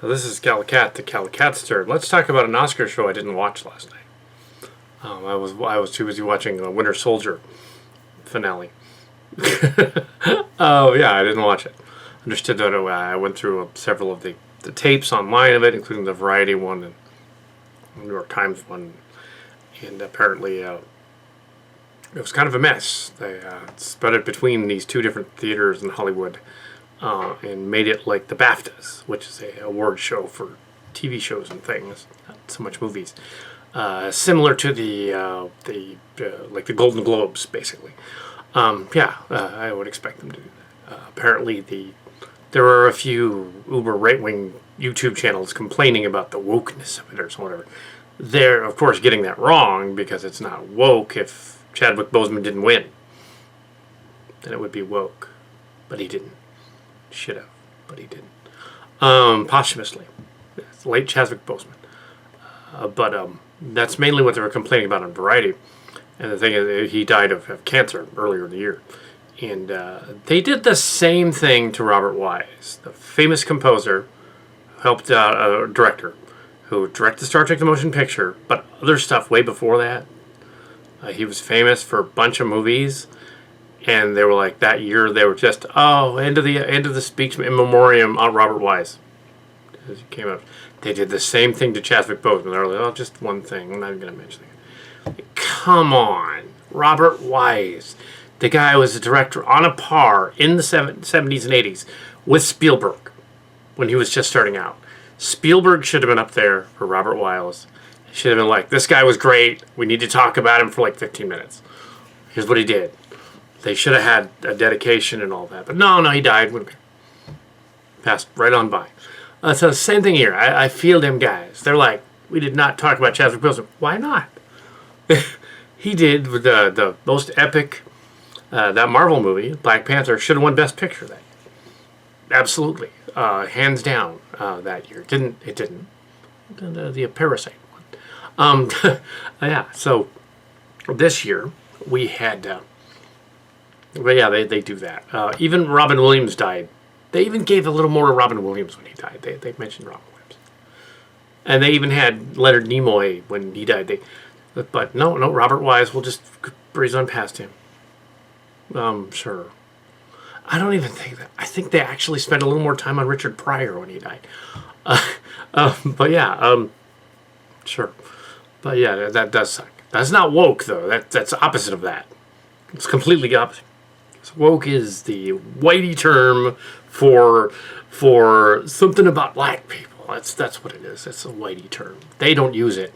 This is Kal Kat, the Kal Katster. Let's talk about an Oscar show I didn't watch last night. I was too busy watching the Winter Soldier finale. Oh yeah, I didn't watch it. Understood that I went through several of the tapes online of it, including the Variety one and New York Times one, and apparently it was kind of a mess. They spread it between these two different theaters in Hollywood. And made it like the BAFTAs, which is a award show for TV shows and things, not so much movies. Similar to like the Golden Globes, basically. I would expect them to do that. Apparently, there are a few uber right-wing YouTube channels complaining about the wokeness of it or whatever. They're, of course, getting that wrong because it's not woke. If Chadwick Boseman didn't win, then it would be woke. But he didn't. Should have, but he didn't. Posthumously. It's late Chadwick Boseman. But that's mainly what they were complaining about on Variety. And the thing is, he died of cancer earlier in the year. And they did the same thing to Robert Wise, the famous composer, who helped out a director, who directed Star Trek the Motion Picture, but other stuff way before that. He was famous for a bunch of movies. And they were like, that year they were just, end of the speech in memoriam on Robert Wise. As he came up, they did the same thing to Chadwick Boseman. They were like, just one thing. I'm not even going to mention it. Come on, Robert Wise. The guy was a director on a par in the 70s and 80s with Spielberg when he was just starting out. Spielberg should have been up there for Robert Wise. He should have been like, this guy was great. We need to talk about him for like 15 minutes. Here's what he did. They should have had a dedication and all that. But no, he died. Passed right on by. So the same thing here. I feel them guys. They're like, we did not talk about Chadwick Boseman. Why not? He did the most epic, that Marvel movie, Black Panther, should have won Best Picture that year. Absolutely. Hands down that year. It didn't. The Parasite one. Yeah, so this year we had... But yeah, they do that. Even Robin Williams died. They even gave a little more to Robin Williams when he died. They mentioned Robin Williams. And they even had Leonard Nimoy when he died. But no, Robert Wise, we'll just breeze on past him. Sure. I don't even think that. I think they actually spent a little more time on Richard Pryor when he died. But yeah, sure. But yeah, that does suck. That's not woke, though. That's opposite of that. It's completely opposite. Woke is the whitey term for something about black people. That's what it is. It's a whitey term. They don't use it.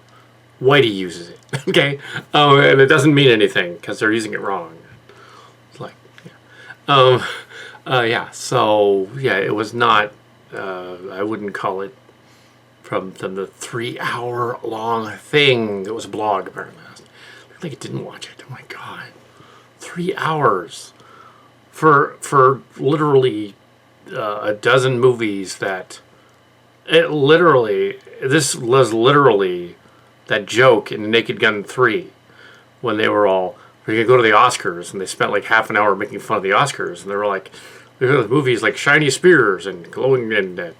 Whitey uses it. Okay, and it doesn't mean anything because they're using it wrong. It's like, yeah. So yeah, it was not. I wouldn't call it from the 3-hour long thing. It was a blog apparently. I think it didn't watch it. Oh my god, 3 hours. For literally a dozen movies this was literally that joke in Naked Gun 3 when they were all, we're going to go to the Oscars, and they spent like half an hour making fun of the Oscars, and they were like, there's movies like Shiny Spears and Glowing and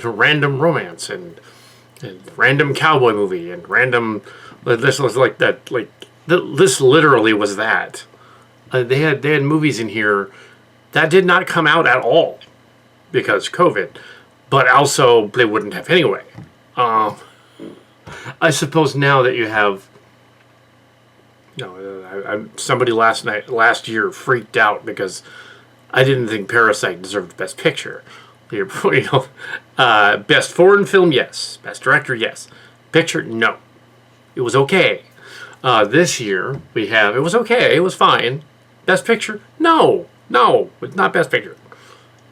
Random Romance and Random Cowboy Movie and Random, this was like that, like this literally was that. They had movies in here that did not come out at all because COVID, but also they wouldn't have anyway. I suppose now that you have, somebody last year freaked out because I didn't think Parasite deserved Best Picture. Best foreign film, yes. Best director, yes. Picture, no. It was okay. This year we have, it was okay. It was fine. Best Picture? No, it's not Best Picture.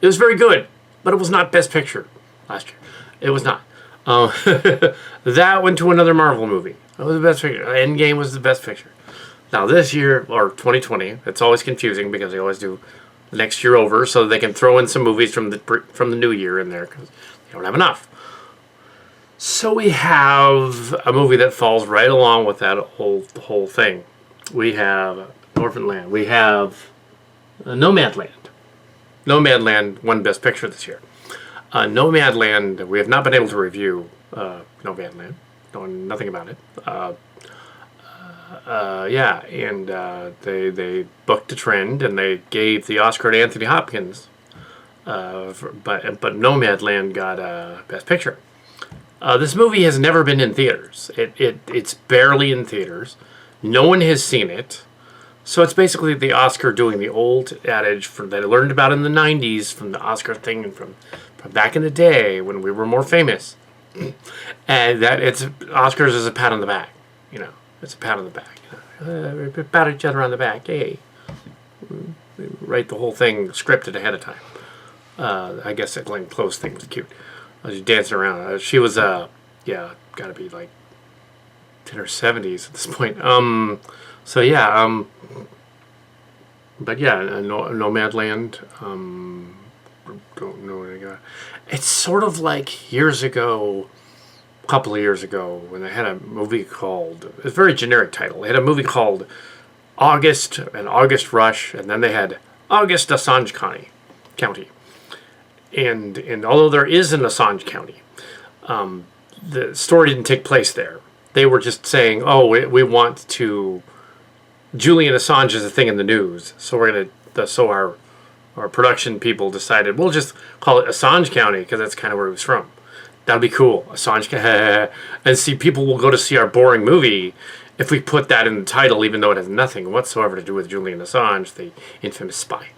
It was very good, but it was not Best Picture last year. It was not. That went to another Marvel movie. That was the Best Picture. Endgame was the Best Picture. Now this year, or 2020, it's always confusing because they always do the next year over so they can throw in some movies from the new year in there because they don't have enough. So we have a movie that falls right along with that whole thing. We have Orphan Land. We have Nomadland. Nomadland won Best Picture this year. Nomadland, we have not been able to review Nomadland, knowing nothing about it. Yeah, and they booked a trend, and they gave the Oscar to Anthony Hopkins. But Nomadland got Best Picture. This movie has never been in theaters. It's barely in theaters. No one has seen it. So it's basically the Oscar doing the old adage that I learned about in the 90s from the Oscar thing and from back in the day when we were more famous. And that it's Oscars is a pat on the back. You know, it's a pat on the back. We pat each other on the back. Hey. We write the whole thing scripted ahead of time. I guess that Glenn Close thing was cute. I was dancing around. She was, yeah, gotta be like in her 70s at this point. So yeah, but yeah, Nomadland. Don't know what I got. It's sort of like years ago, a couple of years ago, when they had a movie called. It's a very generic title. They had a movie called August and August Rush, and then they had August Assange County. And although there is an Assange County, the story didn't take place there. They were just saying, oh, we want to. Julian Assange is a thing in the news, so we're gonna. So our production people decided we'll just call it Assange County because that's kind of where he was from. That'll be cool, Assange County. And see, people will go to see our boring movie if we put that in the title, even though it has nothing whatsoever to do with Julian Assange, the infamous spy.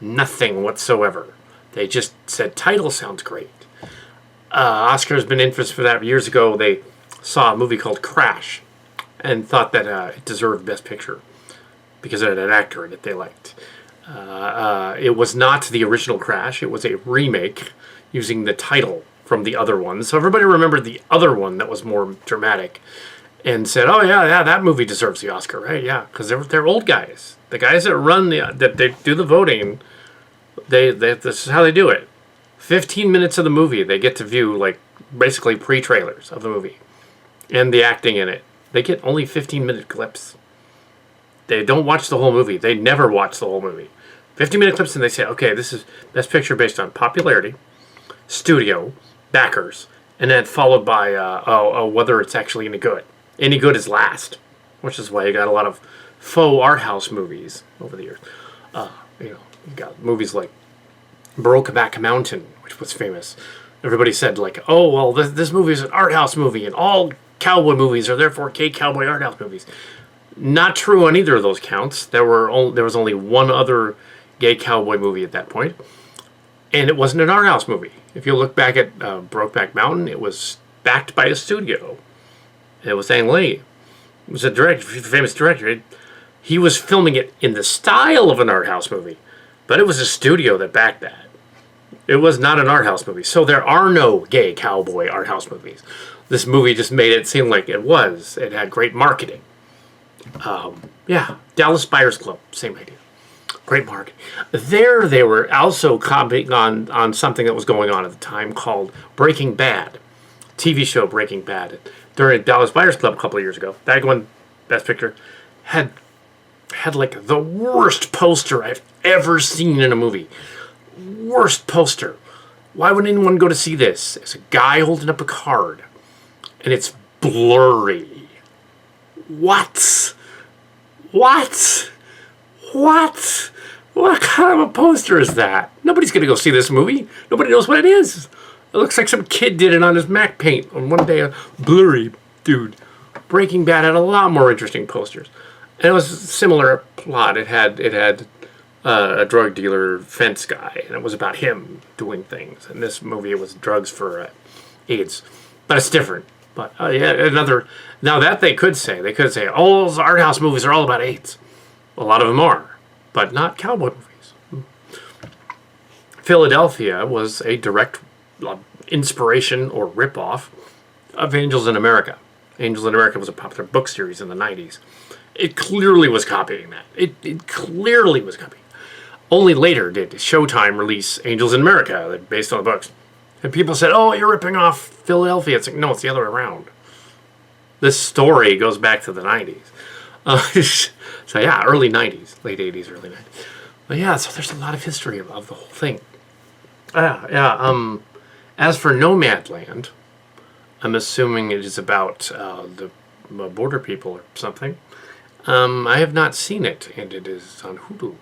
Nothing whatsoever. They just said, title sounds great. Oscar's been infamous for that. Years ago, they saw a movie called Crash and thought that it deserved Best Picture because it had an actor in it they liked. It was not the original Crash. It was a remake using the title from the other one. So everybody remembered the other one that was more dramatic and said, oh, yeah, that movie deserves the Oscar, right? Yeah, because they're old guys. The guys that run, that they do the voting, this is how they do it. 15 minutes of the movie, they get to view, like, basically pre-trailers of the movie and the acting in it. They get only 15-minute clips. They don't watch the whole movie. They never watch the whole movie. 15-minute clips, and they say, okay, this is Best Picture based on popularity, studio, backers, and then followed by whether it's actually any good. Any good is last, which is why you got a lot of faux art house movies over the years. You got movies like Brokeback Mountain, which was famous. Everybody said, like, oh, well, this movie is an art house movie, and all cowboy movies are therefore gay cowboy art house movies. Not true on either of those counts. There was only one other gay cowboy movie at that point, and it wasn't an art house movie. If you look back at Brokeback Mountain, it was backed by a studio. It was Ang Lee. It was a famous director. He was filming it in the style of an art house movie, but it was a studio that backed that. It was not an art house movie. So there are no gay cowboy art house movies. This movie just made it seem like it was. It had great marketing. Yeah, Dallas Buyers Club, same idea. Great marketing. There they were also commenting on something that was going on at the time called Breaking Bad. TV show Breaking Bad. During Dallas Buyers Club a couple of years ago, that one, Best Picture, had like the worst poster I've ever seen in a movie. Worst poster. Why would anyone go to see this? It's a guy holding up a card, and it's blurry. What? What kind of a poster is that? Nobody's going to go see this movie. Nobody knows what it is. It looks like some kid did it on his Mac Paint on one day. A blurry dude. Breaking Bad had a lot more interesting posters. And it was a similar plot. It had a drug dealer fence guy, and it was about him doing things. And this movie, it was drugs for AIDS. But it's different. But yeah, another. Now that they could say, all those art house movies are all about AIDS. A lot of them are, but not cowboy movies. Philadelphia was a direct inspiration or ripoff of Angels in America. Angels in America was a popular book series in the 90s. It clearly was copying that. It clearly was copying. Only later did Showtime release Angels in America, based on the books. And people said, oh, you're ripping off Philadelphia. It's like, no, it's the other way around. This story goes back to the 90s. So yeah, early 90s, late 80s, early 90s. But yeah, so there's a lot of history of the whole thing. As for Nomadland, I'm assuming it is about the border people or something. I have not seen it, and it is on Hulu.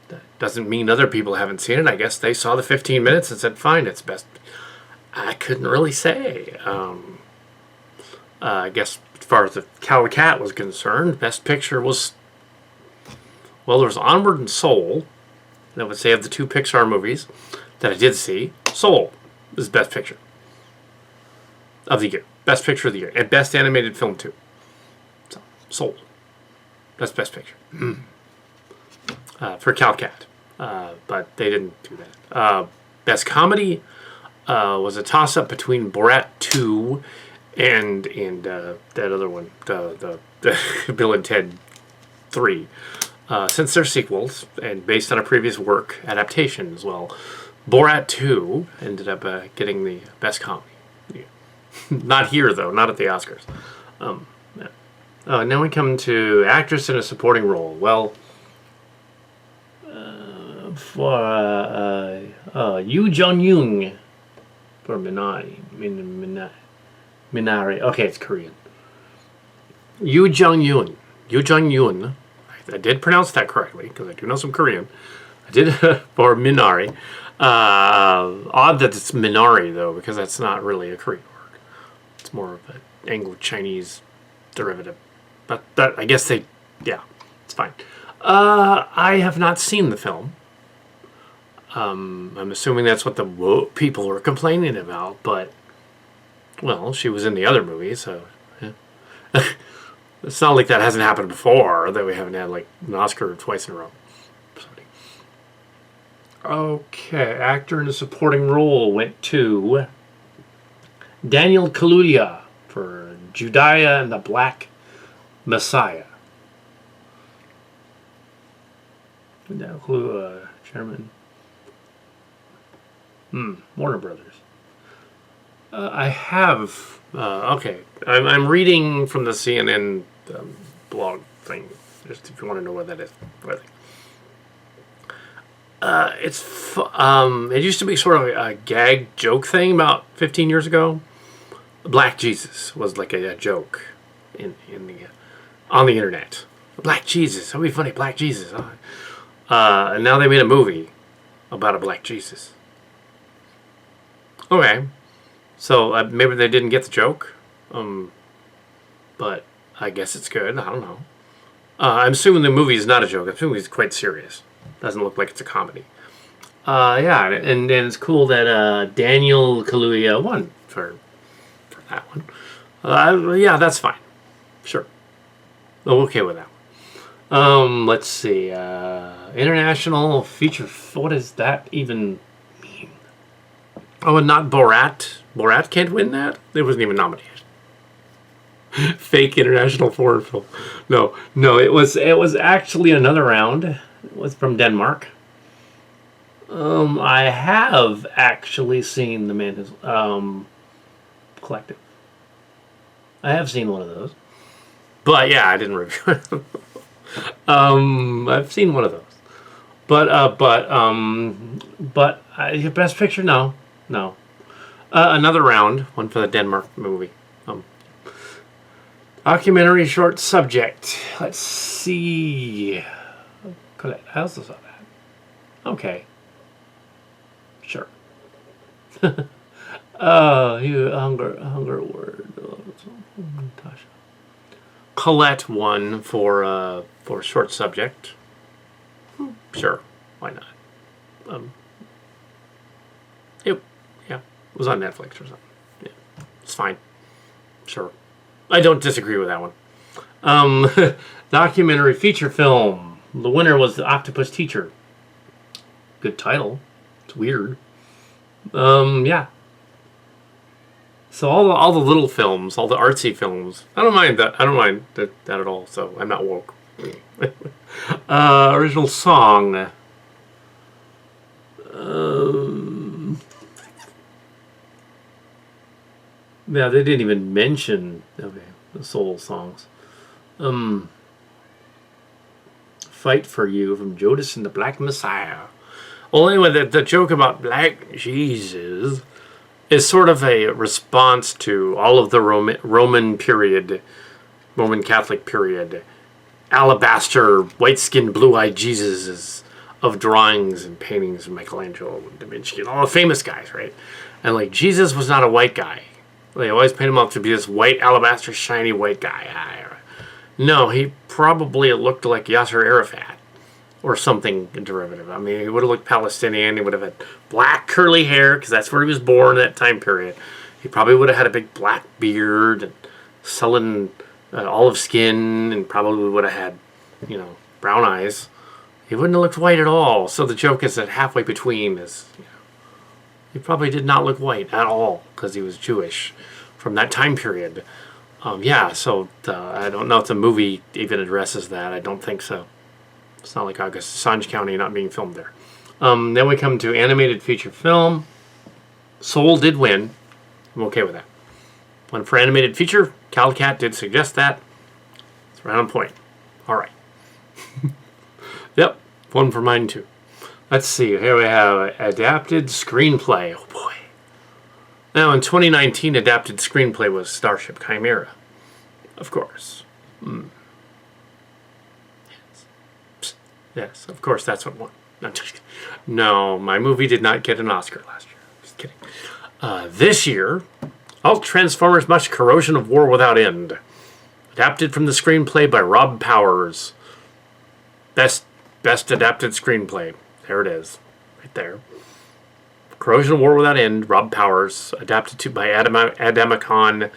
That doesn't mean other people haven't seen it. I guess they saw the 15 minutes and said, fine, it's best. I couldn't really say. I guess as far as the Kal Kat was concerned, Best Picture was, well, there was Onward and Soul. I would say of the two Pixar movies that I did see, Soul is Best Picture of the year. Best Picture of the year. And Best Animated Film, too. So, Soul. That's Best Picture. For Kal Kat. But they didn't do that. Best Comedy was a toss-up between Borat 2 and that other one, the Bill and Ted 3. Since they're sequels, and based on a previous work, adaptation as well, Borat 2 ended up getting the Best Comedy. Yeah. Not here, though. Not at the Oscars. Yeah. Now we come to Actress in a Supporting Role. Well, for Yoo Jung-yoon for Minari. Okay, it's Korean. Yoo Jung-yoon. Yoo Jung-yoon. I did pronounce that correctly because I do know some Korean. I did for Minari. Odd that it's Minari though, because that's not really a Korean word. It's more of an Anglo-Chinese derivative. But that, I guess it's fine. I have not seen the film. I'm assuming that's what the people were complaining about, but well, she was in the other movie, so yeah. It's not like that hasn't happened before, that we haven't had like an Oscar twice in a row. Sorry. Okay, actor in a supporting role went to Daniel Kaluuya for Judah and the Black Messiah. Daniel Kaluuya, chairman. Warner Brothers. I have. Okay, I'm reading from the CNN blog thing, just if you want to know what that is. It used to be sort of a gag joke thing about 15 years ago. Black Jesus was like a joke on the internet. Black Jesus, that would be funny. Black Jesus. And now they made a movie about a black Jesus. Okay. So maybe they didn't get the joke, but I guess it's good. I don't know. I'm assuming the movie is not a joke. I'm assuming it's quite serious. Doesn't look like it's a comedy. Yeah, and it's cool that Daniel Kaluuya won for that one. Yeah, that's fine. Sure. I'm okay with that one. Let's see. International feature. What does that even mean? Oh, and not Borat. Borat can't win that? It wasn't even nominated. Fake international foreign film. No, it was actually another round. It was from Denmark. I have actually seen The Man Who's Collective. I have seen one of those. But yeah, I didn't review it. I've seen one of those. But Best Picture, no. Another round, one for the Denmark movie. Documentary short subject. Let's see. Colette, I also saw that. Okay. Sure. You hunger word. Colette won for short subject. Sure, why not? It was on Netflix or something. Yeah, it's fine. Sure. I don't disagree with that one. Documentary feature film. The winner was The Octopus Teacher. Good title. It's weird. Yeah. So all the little films, all the artsy films, I don't mind that. I don't mind that at all. So I'm not woke. Original song. Yeah, they didn't even mention the soul songs. Fight for You from Judas and the Black Messiah. Well, anyway, the joke about black Jesus is sort of a response to all of the Roman period, Roman Catholic period, alabaster, white-skinned, blue-eyed Jesuses of drawings and paintings of Michelangelo and Da Vinci and all the famous guys, right? And like Jesus was not a white guy. They always paint him up to be this white, alabaster, shiny white guy. No, he probably looked like Yasser Arafat or something derivative. I mean, he would have looked Palestinian. He would have had black curly hair because that's where he was born that time period. He probably would have had a big black beard and sullen olive skin, and probably would have had, brown eyes. He wouldn't have looked white at all. So the joke is that halfway between is, he probably did not look white at all because he was Jewish from that time period. So I don't know if the movie even addresses that. I don't think so. It's not like Orange County not being filmed there. Then we come to animated feature film. Soul did win. I'm okay with that. One for animated feature. Kal Kat did suggest that. It's right on point. All right. Yep. One for mine too. Let's see. Here we have adapted screenplay. Oh boy. Now in 2019, adapted screenplay was Starship Chimera. Of course. Yes, of course, that's what won. No, just kidding. No, my movie did not get an Oscar last year. Just kidding. This year, Alt Transformers Much Corrosion of War Without End. Adapted from the screenplay by Rob Powers. Best adapted screenplay. There it is. Right there. Corrosion of War Without End, Rob Powers. Adapted by Adamacon,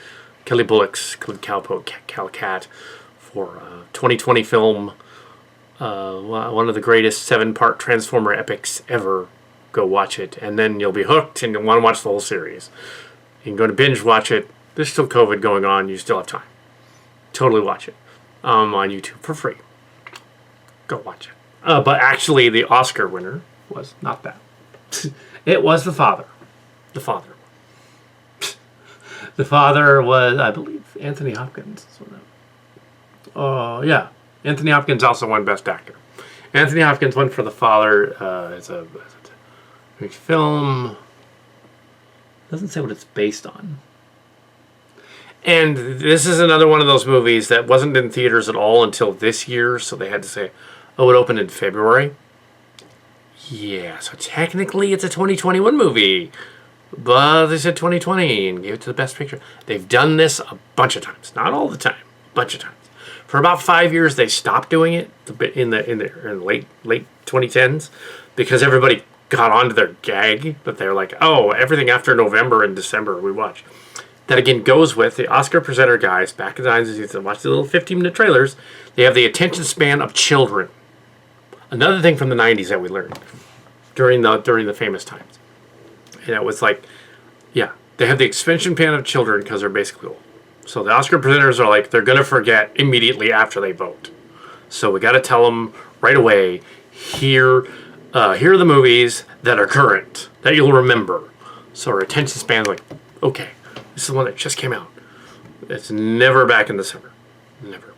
Kelly Bullocks, Kal Kat for 2020 film. One of the greatest 7-part Transformer epics ever. Go watch it, and then you'll be hooked, and you'll want to watch the whole series. You can go to binge watch it. There's still COVID going on. You still have time. Totally watch it on YouTube for free. Go watch it. But actually, the Oscar winner was not that. It was The Father. The Father. The Father was, I believe, Anthony Hopkins. Oh, yeah. Anthony Hopkins also won Best Actor. Anthony Hopkins won for The Father. It's a film. Doesn't say what it's based on. And this is another one of those movies that wasn't in theaters at all until this year, so they had to say, oh, it opened in February. Yeah, so technically it's a 2021 movie. But they said 2020 and gave it to the Best Picture. They've done this a bunch of times. Not all the time. A bunch of times. For about 5 years, they stopped doing it in the late 2010s because everybody got onto their gag that they're like, oh, everything after November and December we watch. That again goes with the Oscar presenter guys back in the 90s. You watch the little 15-minute trailers. They have the attention span of children. Another thing from the 90s that we learned during the famous times. And it was like, yeah, they have the attention span of children because they're basically old. So the Oscar presenters are like, they're going to forget immediately after they vote. So we got to tell them right away, here are the movies that are current, that you'll remember. So our attention span's like, okay, this is the one that just came out. It's never back in December. Never.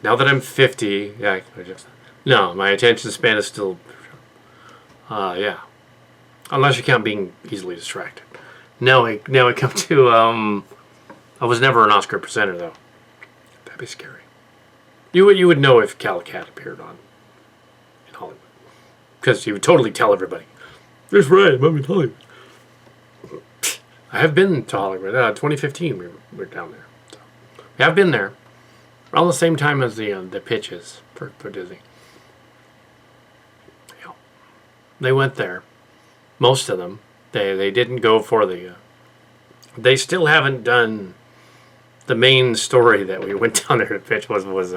Now that I'm 50, yeah, no, my attention span is still, yeah. Unless you count being easily distracted. Now we come to, I was never an Oscar presenter, though. That'd be scary. You would know if Kal Kat appeared in Hollywood. Because you would totally tell everybody, that's right, I'm in Hollywood. I have been to Hollywood. 2015, we were down there. So, we have been there. Around the same time as the pitches for Disney. Yeah. They went there. Most of them. They didn't go for the... they still haven't done... the main story that we went down there to pitch was we want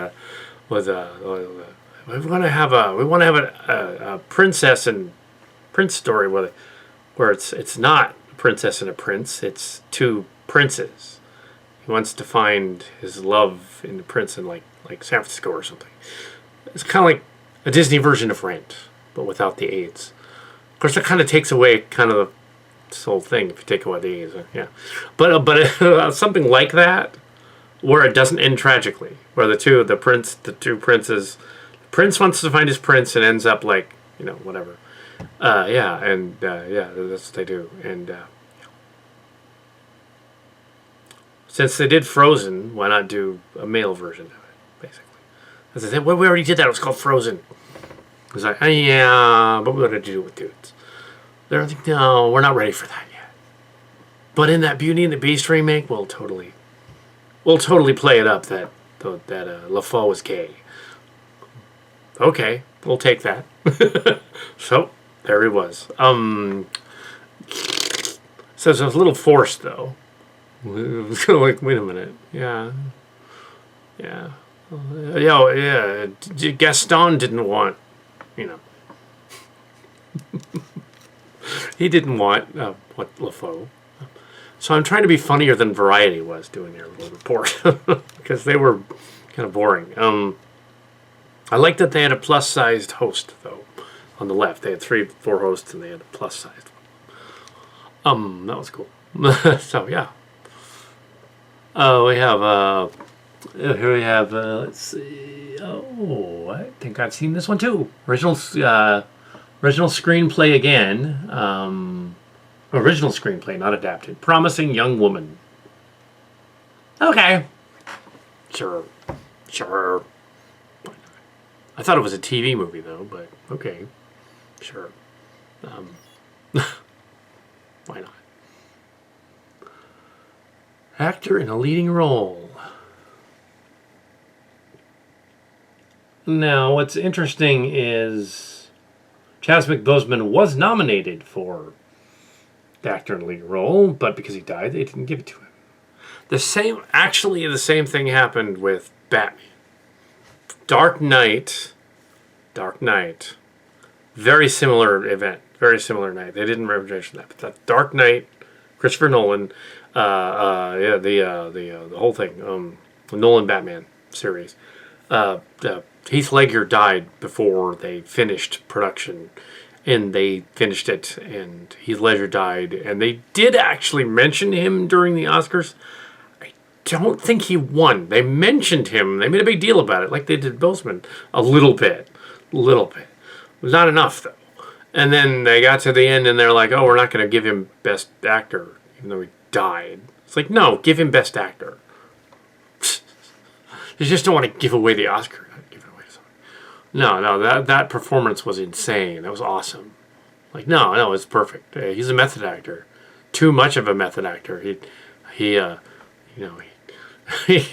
to have a princess and prince story where it's not a princess and a prince, it's two princes. He wants to find his love in the prince in like San Francisco or something. It's kind of like a Disney version of Rent, but without the AIDS. Of course, that kind of takes away kind of this whole thing if you take away the AIDS. Yeah, but something like that. Where it doesn't end tragically, where the two princes, prince wants to find his prince and ends up like, whatever. Yeah, and yeah, that's what they do. And since they did Frozen, why not do a male version of it, basically? As I said, well, we already did that. It was called Frozen. It was like, yeah, but we got to do it with dudes. They're like, no, we're not ready for that yet. But in that Beauty and the Beast remake, we'll totally play it up that LaFoe was gay. Okay, we'll take that. So there he was. So it's a little forced though. Like, wait a minute. Yeah. Yeah. Gaston didn't want, you know, he didn't want what LaFoe. So I'm trying to be funnier than Variety was doing their little report because they were kind of boring. I like that they had a plus-sized host though. On the left, they had 4 hosts, and they had a plus-sized one. That was cool. So yeah. We have here we have let's see. Oh, I think I've seen this one too. Original screenplay again. Original screenplay, not adapted. Promising Young Woman. Okay. Sure. I thought it was a TV movie though, but okay. Sure. Why not? Actor in a leading role. Now, what's interesting is Chadwick Boseman was nominated for the actor in a leading role, but because he died, they didn't give it to him. The same thing happened with Batman. Dark Knight. Very similar event. Very similar night. They didn't mention that, but that Dark Knight, Christopher Nolan, the whole thing, the Nolan Batman series. Heath Ledger died before they finished production, and they finished it, and Heath Ledger died, and they did actually mention him during the Oscars. I don't think he won. They mentioned him. They made a big deal about it, like they did Boseman, a little bit. It was not enough though. And then they got to the end, and they're like, "Oh, we're not going to give him Best Actor, even though he died." It's like, no, give him Best Actor. You just don't want to give away the Oscar. Give it away to somebody. No, that performance was insane. That was awesome. Like, no, it's perfect. He's a method actor. Too much of a method actor. He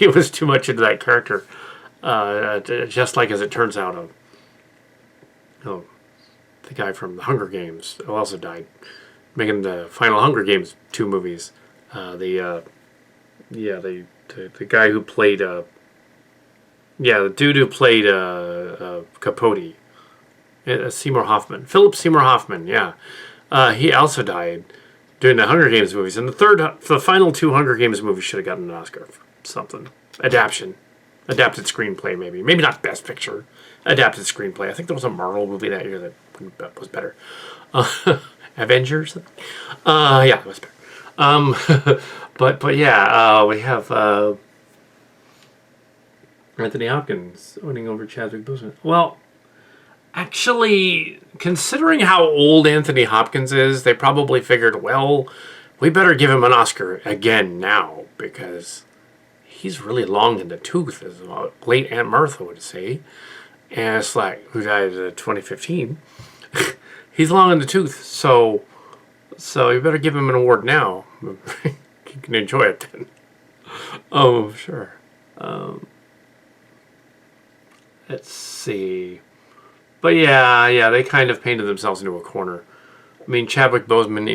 was too much into that character. Just like, as it turns out, the guy from the Hunger Games, who also died, making the final Hunger Games 2 movies. The guy who played the dude who played Capote, Seymour Hoffman, Philip Seymour Hoffman. Yeah, he also died doing the Hunger Games movies, and the final 2 Hunger Games movies should have gotten an Oscar for something. Adapted screenplay, maybe not Best Picture. Adapted screenplay. I think there was a Marvel movie that year that was better. Avengers. Yeah, it was better. But yeah, we have Anthony Hopkins owning over Chadwick Boseman. Well, actually, considering how old Anthony Hopkins is, they probably figured, well, we better give him an Oscar again now, because he's really long in the tooth, as late Aunt Martha would say. And it's like, who died in 2015? He's long in the tooth, so you better give him an award now. You can enjoy it then. Oh, sure. Let's see. But yeah, they kind of painted themselves into a corner. I mean, Chadwick Boseman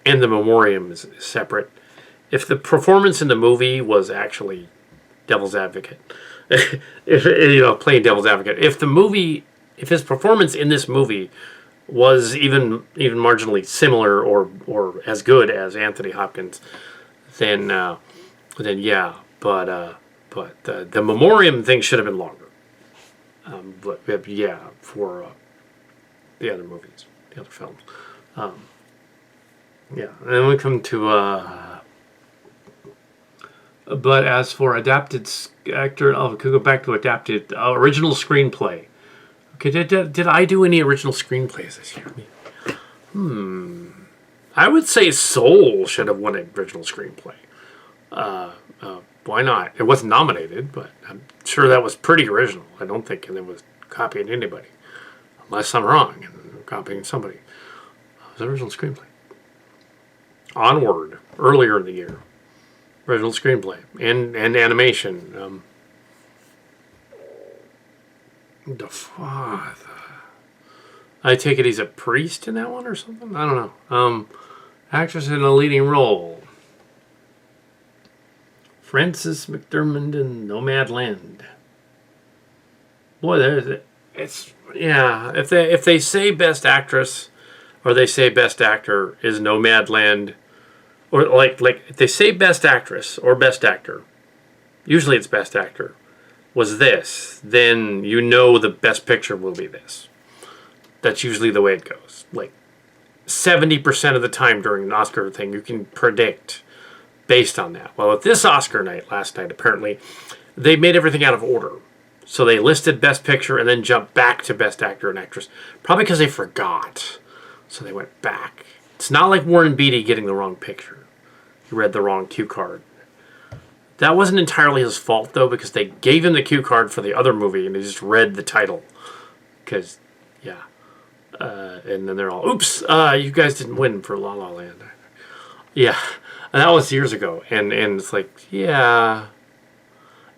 and the Memoriam is separate. If the performance in the movie was actually devil's advocate, playing devil's advocate, if his performance in this movie was even marginally similar or as good as Anthony Hopkins, then yeah. But the Memoriam thing should have been longer. But yeah, for the other movies, the other films. Yeah, and then we come to. But as for adapted actor, I could go back to adapted original screenplay. Okay, did I do any original screenplays this year? I would say Soul should have won an original screenplay. Why not? It wasn't nominated, but I'm sure that was pretty original. I don't think it was copying anybody. Unless I'm wrong and copying somebody. It was an original screenplay. Onward, earlier in the year. Original screenplay. And animation. The father. I take it he's a priest in that one or something? I don't know. Actress in a leading role. Frances McDermott in Nomadland. Boy, if they say best actress or they say best actor is Nomadland, or like if they say best actress or best actor, usually it's best actor, was this, then you know the best picture will be this. That's usually the way it goes. Like 70% of the time during an Oscar thing, you can predict based on that. Well, at this Oscar night, last night, apparently, they made everything out of order. So they listed Best Picture and then jumped back to Best Actor and Actress. Probably because they forgot. So they went back. It's not like Warren Beatty getting the wrong picture. He read the wrong cue card. That wasn't entirely his fault, though, because they gave him the cue card for the other movie and he just read the title. Because, yeah. And then they're all, oops, you guys didn't win for La La Land. Yeah. And that was years ago, and it's like, yeah.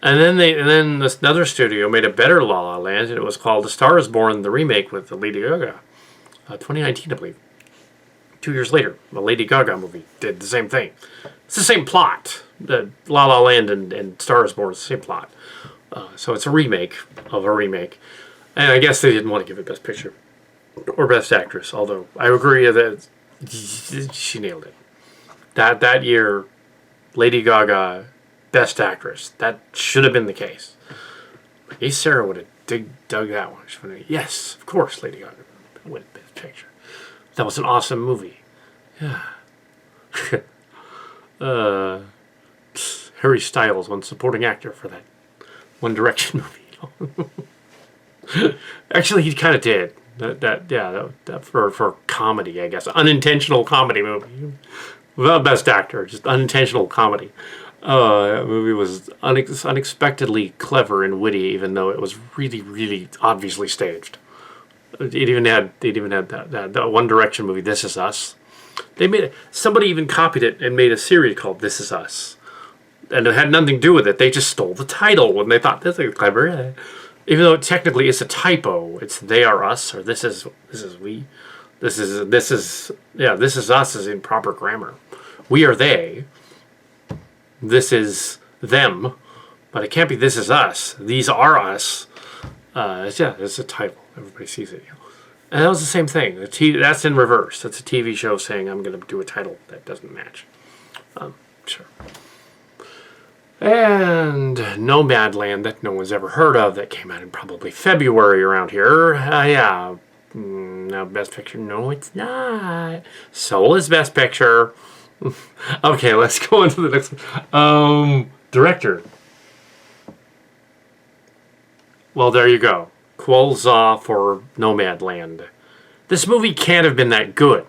And then this another studio made a better La La Land, and it was called A Star Is Born, the remake with Lady Gaga, 2019, I believe. 2 years later, a Lady Gaga movie did the same thing. It's the same plot. The La La Land and Star Is Born is the same plot. So it's a remake of a remake, and I guess they didn't want to give it Best Picture or Best Actress. Although I agree that she nailed it. That year, Lady Gaga, Best Actress. That should have been the case. Maybe Sarah would have dug that one. She would have, yes, of course, Lady Gaga win Best Picture. That was an awesome movie. Yeah. Harry Styles won supporting actor for that One Direction movie. Actually, he kind of did. That for comedy, I guess. Unintentional comedy movie. Without Best Actor, just unintentional comedy. That movie was unexpectedly clever and witty, even though it was really, really obviously staged. It even had that One Direction movie, This Is Us. Somebody even copied it and made a series called This Is Us, and it had nothing to do with it. They just stole the title when they thought this is clever, even though technically it's a typo. It's They Are Us or This Is We. This is us is in proper grammar. We are they. This is them. But it can't be this is us. These are us. It's a title. Everybody sees it. And that was the same thing. That's in reverse. That's a TV show saying I'm going to do a title that doesn't match. Sure. And Nomadland, that no one's ever heard of, that came out in probably February around here. No, Best Picture. No, it's not. Soul is Best Picture. Okay, let's go on to the next one. Director. Well, there you go. Qualza for Nomadland. This movie can't have been that good.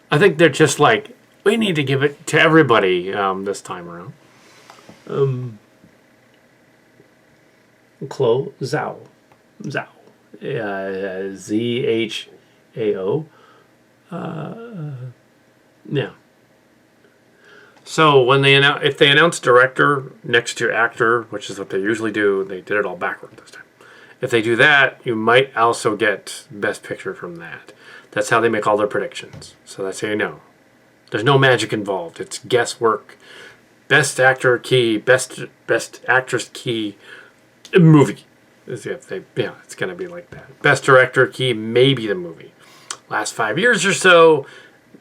I think they're just like, we need to give it to everybody this time around. Chloe Zhao. Zhao. Yeah. So when if they announce director next to actor, which is what they usually do, they did it all backward this time. If they do that, you might also get Best Picture from that. That's how they make all their predictions. So that's how you know. There's no magic involved. It's guesswork. Best actor key, best actress key, movie. It's going to be like that. Best director key, maybe the movie. Last 5 years or so,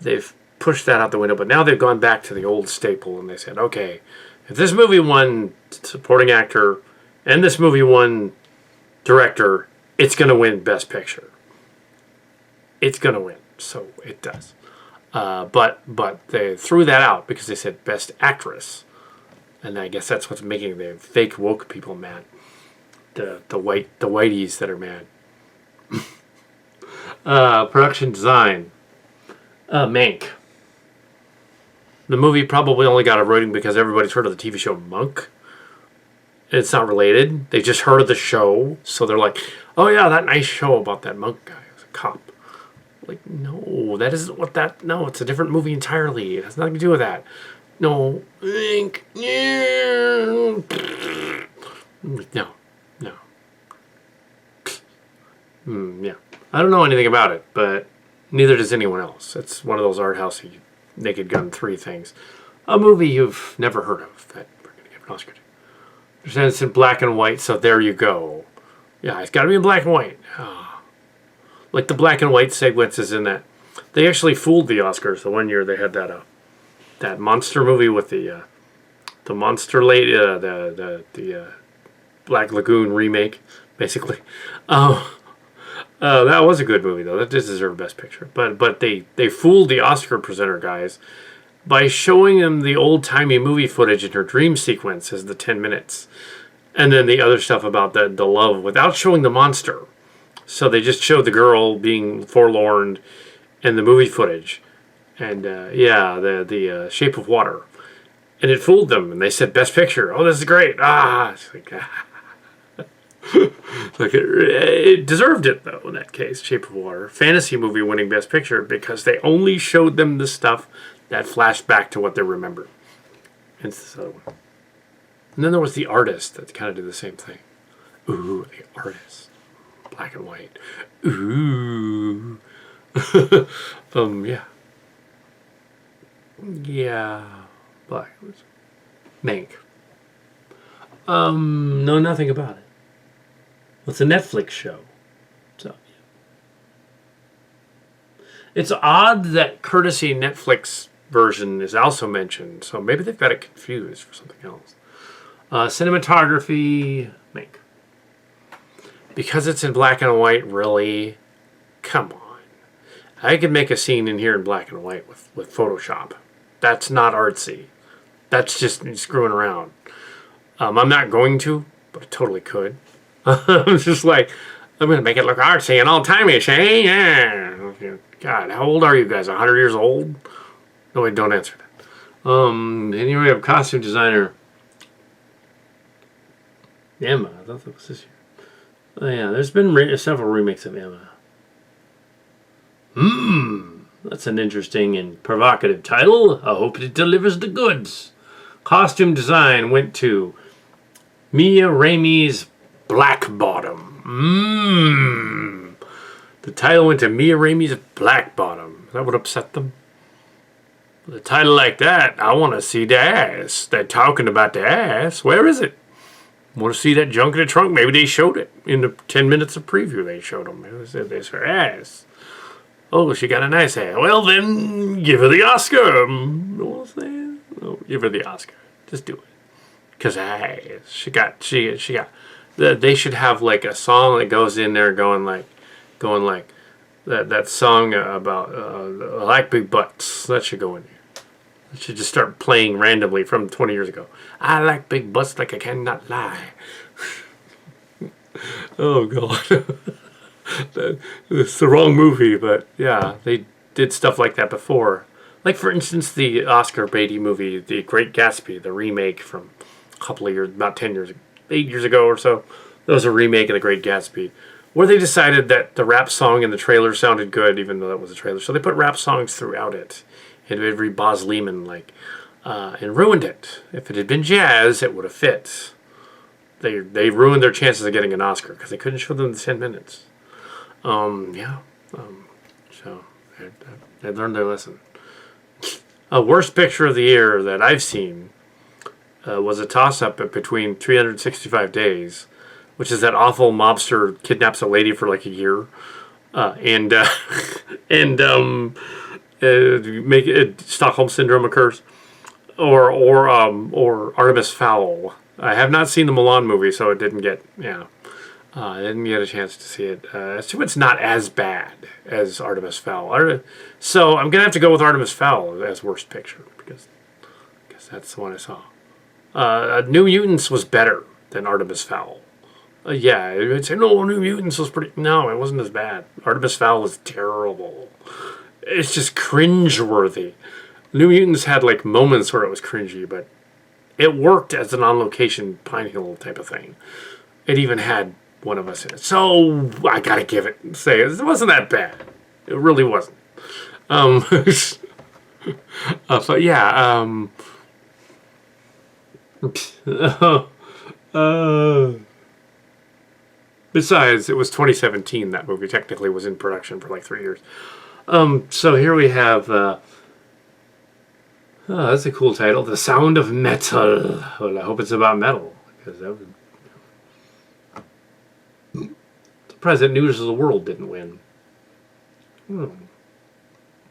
they've pushed that out the window, but now they've gone back to the old staple and they said, okay, if this movie won supporting actor and this movie won director, it's going to win Best Picture. It's going to win, so it does. But they threw that out because they said Best Actress, and I guess that's what's making the fake woke people mad. The whiteies that are mad. Production design. Mank. The movie probably only got a rating because everybody's heard of the TV show Monk. It's not related. They just heard of the show, so they're like, "Oh yeah, that nice show about that monk guy who's a cop." Like, no, that isn't what that. No, it's a different movie entirely. It has nothing to do with that. No, Mank. No, no. Yeah, I don't know anything about it, but neither does anyone else. It's one of those art housey Naked Gun 3 things. A movie you've never heard of that we're going to give an Oscar to. It's in black and white, so there you go. Yeah, it's got to be in black and white. Oh. Like the black and white sequences in that. They actually fooled the Oscars. The one year they had that monster movie with the monster lady, the Black Lagoon remake, basically. That was a good movie though. That did deserve Best Picture. But they fooled the Oscar presenter guys by showing them the old-timey movie footage in her dream sequence as the 10 minutes. And then the other stuff about the love without showing the monster. So they just showed the girl being forlorn and the movie footage. And the Shape of Water. And it fooled them. And they said, Best Picture. Oh, this is great. It's like, like it deserved it, though, in that case, Shape of Water. Fantasy movie winning Best Picture because they only showed them the stuff that flashed back to what they remembered. Hence this other one. And then there was The Artist that kind of did the same thing. Ooh, The Artist. Black and white. Ooh. Yeah. Yeah. Black. Mank. Know nothing about it. It's a Netflix show. So, yeah. It's odd that courtesy Netflix version is also mentioned, so maybe they've got it confused for something else. Cinematography, Mank. Because it's in black and white, really? Come on. I could make a scene in here in black and white with Photoshop. That's not artsy. That's just screwing around. I'm not going to, but I totally could. I'm just like, I'm going to make it look artsy and old-timey-ish, eh? Yeah. God, how old are you guys? 100 years old? No, wait, don't answer that. Anyway, we have costume designer Emma. I thought that was this year. Oh, yeah, there's been several remakes of Emma. That's an interesting and provocative title. I hope it delivers the goods. Costume design went to Mia Raimi's Black Bottom. The title went to Mia Raimi's Black Bottom. That would upset them. With a title like that, I want to see the ass. They're talking about the ass. Where is it? Want to see that junk in the trunk? Maybe they showed it in the 10 minutes of preview. They showed them. They said there's her ass. Oh, she got a nice ass. Well, then give her the Oscar. You know what I'm saying? Oh, give her the Oscar. Just do it. Cause she got. They should have like a song that goes in there, going like that song about I like big butts. That should go in there. It should just start playing randomly from 20 years ago. I like big butts like I cannot lie. Oh God. It's the wrong movie, but yeah, they did stuff like that before. Like, for instance, the Oscar Beatty movie, The Great Gatsby, the remake from a couple of years, about 10 years, 8 years ago or so. That was a remake of The Great Gatsby, where they decided that the rap song in the trailer sounded good, even though that was a trailer. So they put rap songs throughout it. And every Boz Lehman, and ruined it. If it had been jazz, it would have fit. They ruined their chances of getting an Oscar because they couldn't show them the 10 minutes. So they learned their lesson. Worst picture of the year that I've seen was a toss-up between 365 Days, which is that awful mobster kidnaps a lady for like a year, and make it, Stockholm Syndrome occurs, or Artemis Fowl. I have not seen the Milan movie, so it didn't get I didn't get a chance to see it. It's not as bad as Artemis Fowl. So I'm gonna have to go with Artemis Fowl as worst picture because that's the one I saw. New Mutants was better than Artemis Fowl. Yeah, I'd say, no, New Mutants was pretty... No, it wasn't as bad. Artemis Fowl was terrible. It's just cringe-worthy. New Mutants had, like, moments where it was cringy, but it worked as an on-location Pine Hill type of thing. It even had one of us in it. So, I gotta give it... Say, it wasn't that bad. It really wasn't. But yeah, besides, it was 2017, that movie technically was in production for like 3 years. So here we have, that's a cool title, The Sound of Metal. Well, I hope it's about metal, because that would... Surprised that News of the World didn't win.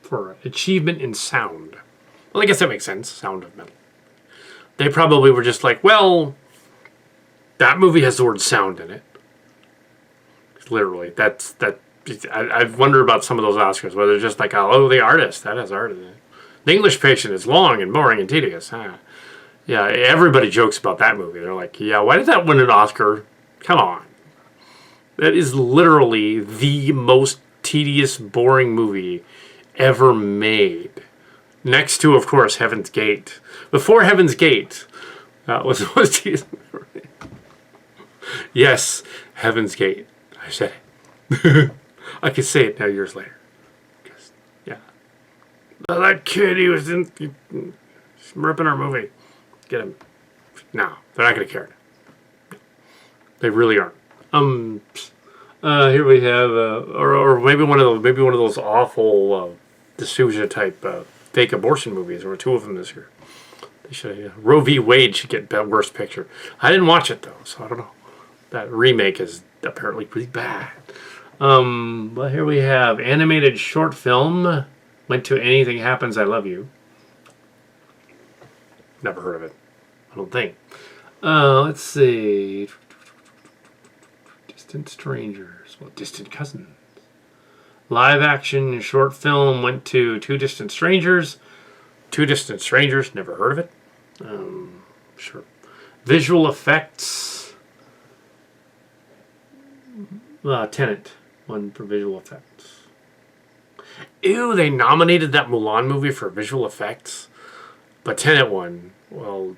For achievement in sound. Well, I guess that makes sense, Sound of Metal. They probably were just like, well, that movie has the word sound in it. Literally, I wonder about some of those Oscars, where they're just like, oh, the artist, that has art in it. The English Patient is long and boring and tedious. Huh? Yeah, everybody jokes about that movie. They're like, yeah, why did that win an Oscar? Come on. That is literally the most tedious, boring movie ever made. Next to, of course, Heaven's Gate. Before Heaven's Gate, was yes, Heaven's Gate. I said it. I can say it now years later. Yeah. That kid, he was in... He's ripping our movie. Get him. No, they're not going to care. They really aren't. Here we have, or maybe one of those awful D'Souza type fake abortion movies. There were 2 of them this year. They should. Roe v. Wade should get Worst Picture. I didn't watch it though, so I don't know. That remake is apparently pretty bad. But here we have animated short film. Went to Anything Happens, I Love You. Never heard of it. I don't think. Let's see. Distant Strangers. Well, Distant Cousins. Live action short film went to Two Distant Strangers. Two Distant Strangers. Never heard of it. Sure. Visual effects. Tenet. One for visual effects. Ew, they nominated that Mulan movie for visual effects. But Tenet won. Well,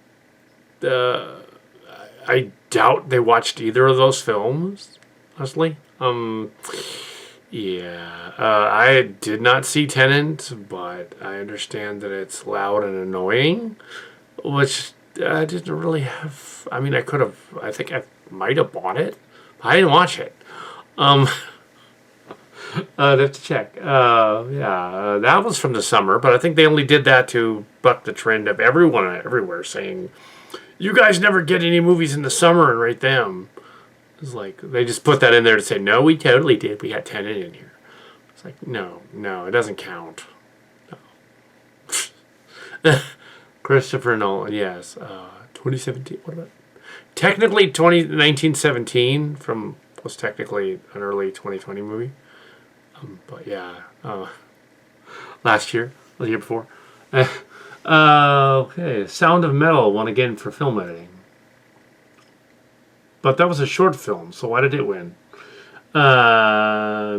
I doubt they watched either of those films, honestly. Yeah. I did not see Tenet, but I understand that it's loud and annoying, which I didn't really have. I mean, I could have. I think I might have bought it. I didn't watch it. I'd have to check. That was from the summer, but I think they only did that to buck the trend of everyone everywhere saying, you guys never get any movies in the summer and rate them. It's like, they just put that in there to say, no, we totally did. We had Tenet in here. It's like, no, it doesn't count. No. Christopher Nolan, yes. 2017, what about? Technically, 1917 was technically an early 2020 movie. But yeah, last year, or the year before. Okay, Sound of Metal won again for film editing. But that was a short film, so why did it win?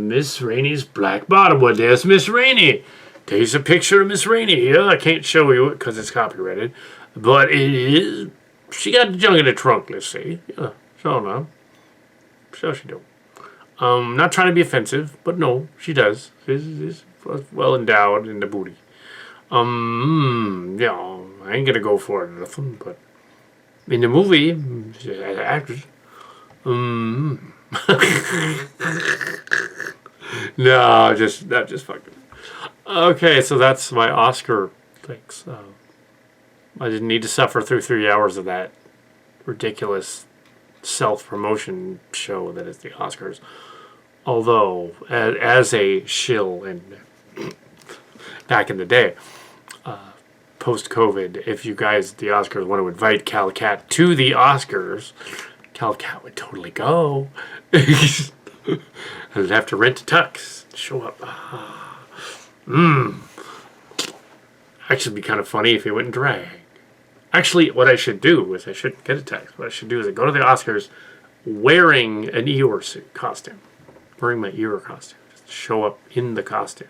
Miss Rainey's Black Bottom. Well, there's Miss Rainey. There's a picture of Miss Rainey. Yeah, I can't show you it because it's copyrighted. But it is. She got the junk in the trunk, let's see. Yeah, so no. So she do. Not trying to be offensive, but no, she does. She's well endowed in the booty. Yeah, I ain't gonna go for it or nothing, but in the movie, she's an actress. No, just fucking. Okay, so that's my Oscar things. I didn't need to suffer through 3 hours of that ridiculous self-promotion show that is the Oscars. Although, as a shill and back in the day, post-COVID, if you guys at the Oscars want to invite Kal Kat to the Oscars, Kal Kat would totally go. I'd have to rent a tux to show up. Actually, it'd be kind of funny if he went in drag. Actually, what I should do is I shouldn't get a tux. What I should do is I go to the Oscars, wearing an Eeyore suit costume. Wearing my Eeyore costume. Just show up in the costume.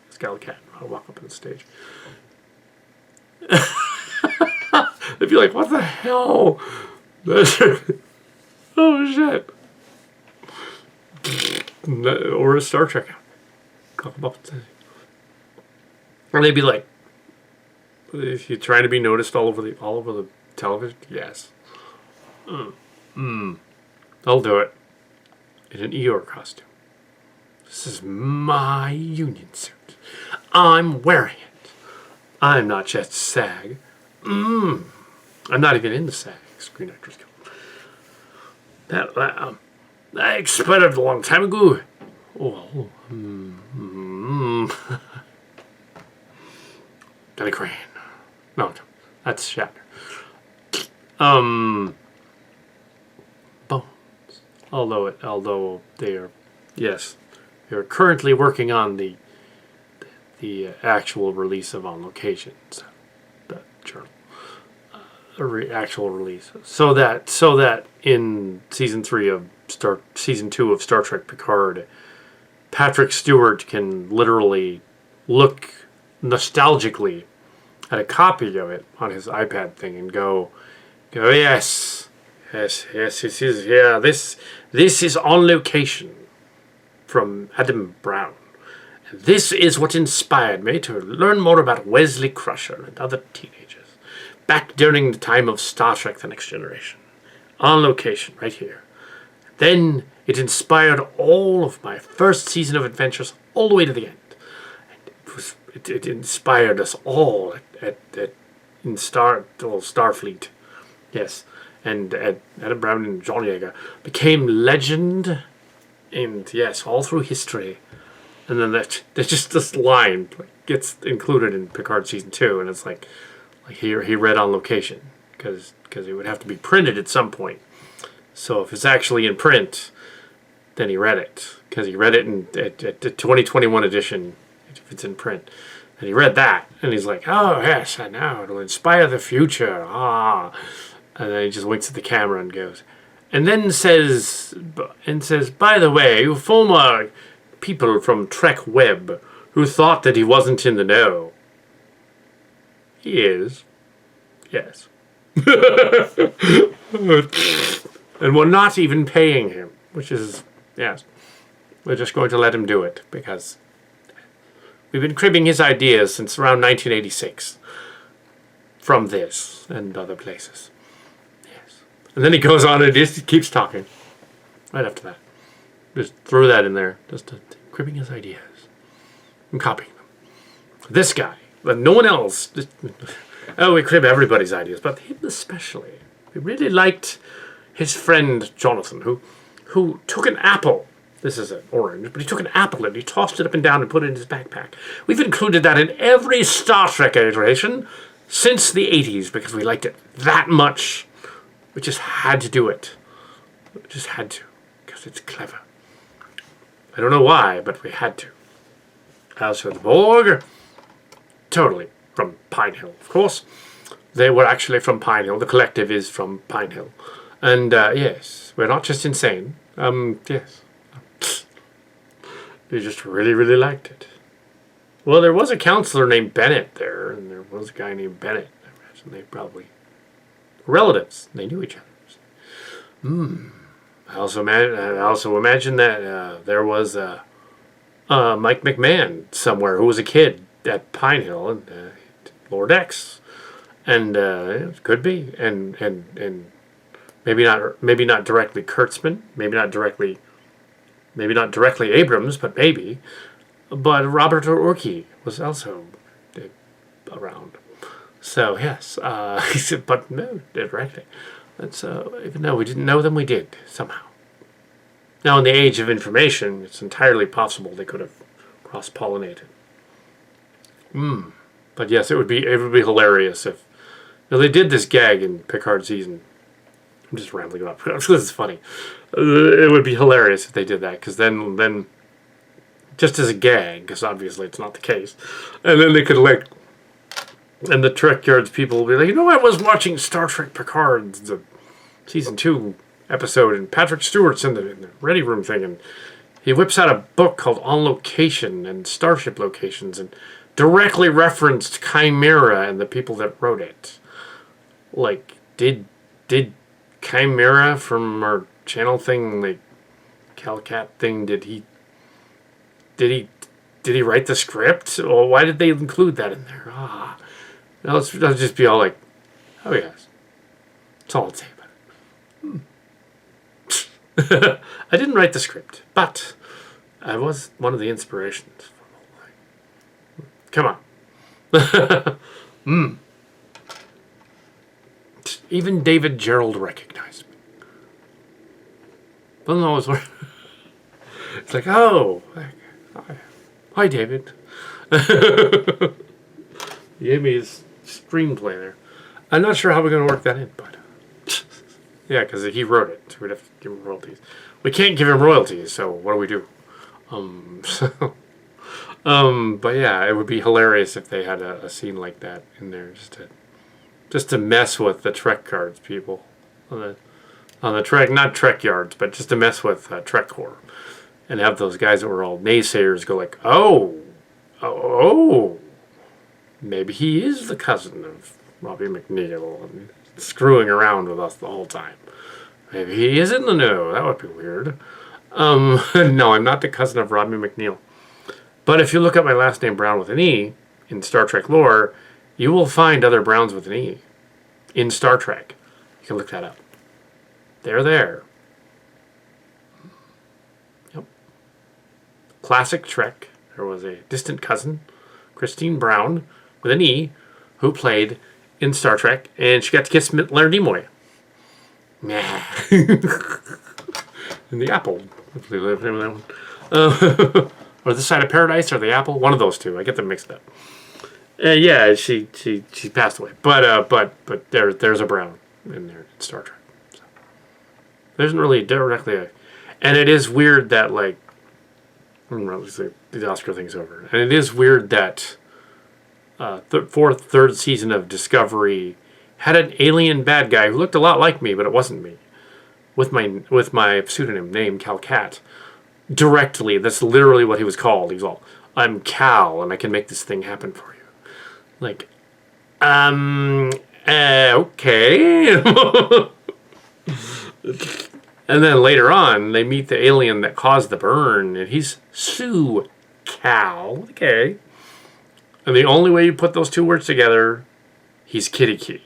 It's Kal Kat. I'll walk up on the stage. They'd be like, what the hell? Oh, shit. Or a Star Trek. And they'd be like, if you're trying to be noticed all over the television, yes. I'll do it. In an Eeyore costume. This is my union suit. I'm wearing it. I'm not just SAG. I'm not even in the SAG, Screen Actors Guild. I expired a long time ago. Oh, Danny Crane. No, that's Shatner. Bones. Although they are, yes, they are currently working on the actual release of On Location, the journal, actual release, so that in season 2 of Star Trek Picard, Patrick Stewart can literally look nostalgically at a copy of it on his iPad thing and go, yes, this is, yeah, this is On Location from Adam Brown. And this is what inspired me to learn more about Wesley Crusher and other teenagers back during the time of Star Trek The Next Generation. On Location, right here. Then it inspired all of my first season of adventures all the way to the end. And it inspired us all in Starfleet. Yes. And Adam Brown and John Yeager became legend, and yes, all through history. And then there's just this line gets included in Picard season 2, and it's like he read On Location because it would have to be printed at some point. So if it's actually in print, then he read it because he read it at the 2021 edition. If it's in print, and he read that, and he's like, "Oh yes, I know it'll inspire the future." And then he just winks at the camera and goes, and then says, "By the way, you former people from Trek Web who thought that he wasn't in the know. He is, yes." And we're not even paying him, which is, yes, we're just going to let him do it because we've been cribbing his ideas since around 1986 from this and other places. Yes. And then he goes on and just keeps talking right after that. Just throw that in there, just cribbing his ideas and copying them. This guy, but no one else. We crib everybody's ideas, but him especially. We really liked his friend Jonathan, who took an apple. This is an orange, but he took an apple and he tossed it up and down and put it in his backpack. We've included that in every Star Trek iteration since the 80s because we liked it that much. We just had to do it. We just had to because it's clever. I don't know why, but we had to. As for the Borg, totally from Pine Hill, of course. They were actually from Pine Hill. The collective is from Pine Hill. And yes, we're not just insane. Yes. They just really, really liked it. Well, there was a counselor named Bennett there, and there was a guy named Bennett. I imagine they probably were relatives. They knew each other. I also imagine that there was Mike McMahon somewhere who was a kid at Pine Hill, and Lord X, and it could be, and maybe not directly Kurtzman, maybe not directly Abrams, but maybe. But Robert Orkey was also around. So yes, he said, but no, directly. That's even though we didn't know them, we did somehow. Now, in the age of information, it's entirely possible they could have cross-pollinated. But yes, it would be hilarious if they did this gag in Picard season. I'm just rambling about it because it's funny. It would be hilarious if they did that, because then just as a gag, because obviously it's not the case, and then they could and the Trek Yards people will be like, I was watching Star Trek Picard, the season 2 episode, and Patrick Stewart's in the Ready Room thing, and he whips out a book called On Location and Starship Locations, and directly referenced Chimera and the people that wrote it. Like, did Chimera from our channel thing, like Kal Kat thing, did he write the script? Or why did they include that in there? I'll just be all like, oh yes. That's all I'll say about it. I didn't write the script, but I was one of the inspirations for the whole thing. Come on. Even David Gerald recognized me. Doesn't always work. It's like, oh, hi David. He gave me his screenplay there. I'm not sure how we're going to work that in, but yeah, because he wrote it, so we'd have to give him royalties. We can't give him royalties, so what do we do? But yeah, it would be hilarious if they had a scene like that in there, just to mess with the Trek cards people on the Trek, not Trek yards, but just to mess with Trek Corps, and have those guys that were all naysayers go like, oh, maybe he is the cousin of Robbie McNeil and screwing around with us the whole time. Maybe he is in the know. That would be weird. No, I'm not the cousin of Robbie McNeil. But if you look up my last name Brown with an E in Star Trek lore, you will find other Browns with an E in Star Trek. You can look that up. They're there. Yep. Classic Trek. There was a distant cousin, Christine Brown, with an E, who played in Star Trek, and she got to kiss Leonard Nimoy. Nah. In the apple. Hopefully they that one. Or the side of paradise, or the apple. One of those two. I get them mixed up. Yeah, she passed away. But there's a Brown in there in Star Trek. So, there isn't really directly a... And it is weird that, like... the Oscar thing's over. And it is weird that third season of Discovery had an alien bad guy who looked a lot like me, but it wasn't me. With my pseudonym name, Kal Kat. Directly, that's literally what he was called. He was all, I'm Cal, and I can make this thing happen for you. Like, okay. And then later on, they meet the alien that caused the burn, and he's Sue Cal. Okay. And the only way you put those two words together, he's Kitty Key.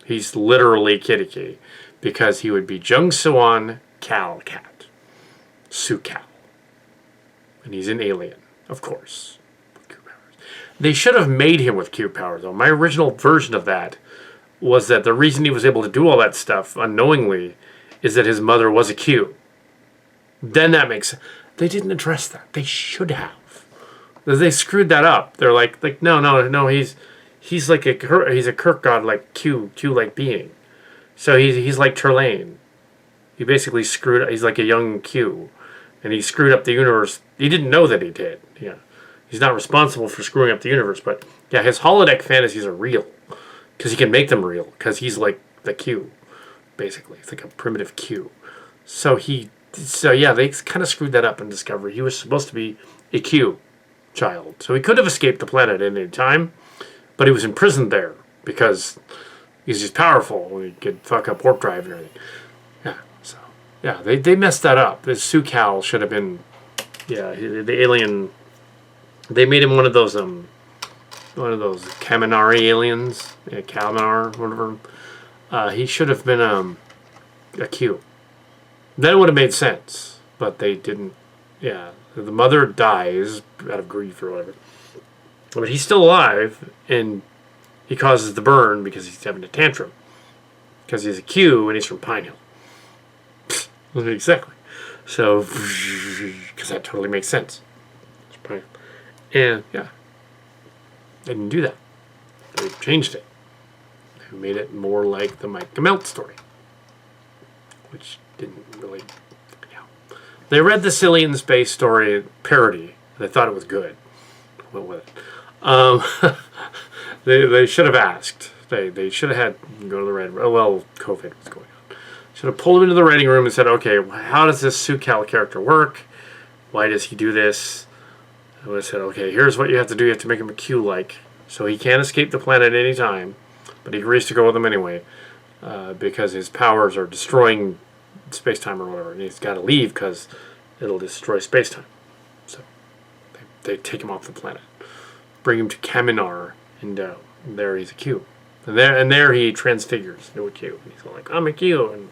He's literally Kitty Key. Because he would be Jung Suan Kal Kat. Sue Cal. And he's an alien, of course. With Q powers. They should have made him with Q powers, though. My original version of that was that the reason he was able to do all that stuff unknowingly is that his mother was a Q. Then that makes sense. They didn't address that. They should have. They screwed that up. They're like no. He's like a Kirk god like Q-like being. So he's like Turlane. He basically screwed up. He's like a young Q. And he screwed up the universe. He didn't know that he did. Yeah. He's not responsible for screwing up the universe. But yeah, his holodeck fantasies are real. Because he can make them real. Because he's like the Q. Basically. It's like a primitive Q. So yeah, they kind of screwed that up in Discovery. He was supposed to be a Q child. So he could have escaped the planet at any time. But he was imprisoned there. Because he's just powerful. He could fuck up warp drive and everything. Yeah, so... Yeah, they messed that up. This Sue Cal should have been... Yeah, the alien... They made him one of those Kaminari aliens. Yeah, Kaminar, whatever. He should have been a Q. Then it would have made sense. But they didn't... Yeah, the mother dies out of grief or whatever. But he's still alive, and he causes the burn because he's having a tantrum. Because he's a Q, and he's from Pine Hill. Exactly. So, because that totally makes sense. And, yeah. They didn't do that. They changed it. They made it more like the Mike Gemelt story. Which didn't really... Yeah. They read the Silly in Space story parody. They thought it was good. Went with it. They should have asked. They should have had go to the red. Well, COVID was going on, Should have pulled him into the writing room and said, okay, how does this Kal character work? Why does he do this? I would have said, okay, here's what you have to do. You have to make him a Q-like. So he can't escape the planet at any time, but he agrees to go with them anyway because his powers are destroying space-time or whatever. And he's got to leave because it'll destroy space-time. So they take him off the planet. Bring him to Kaminar, and there he's a Q. And there he transfigures into a Q. And he's all like, I'm a Q, and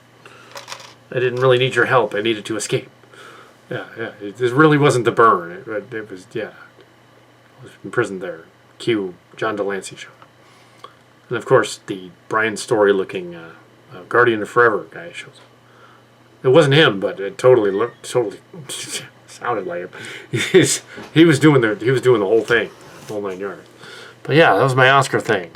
I didn't really need your help. I needed to escape. Yeah. It really wasn't the burn. It was, I was imprisoned there. Q, John Delancey show. And of course, the Brian Story-looking Guardian of Forever guy shows up. It wasn't him, but it totally sounded like him. He was doing the whole thing, the whole 9 yards. But yeah, that was my Oscar thing.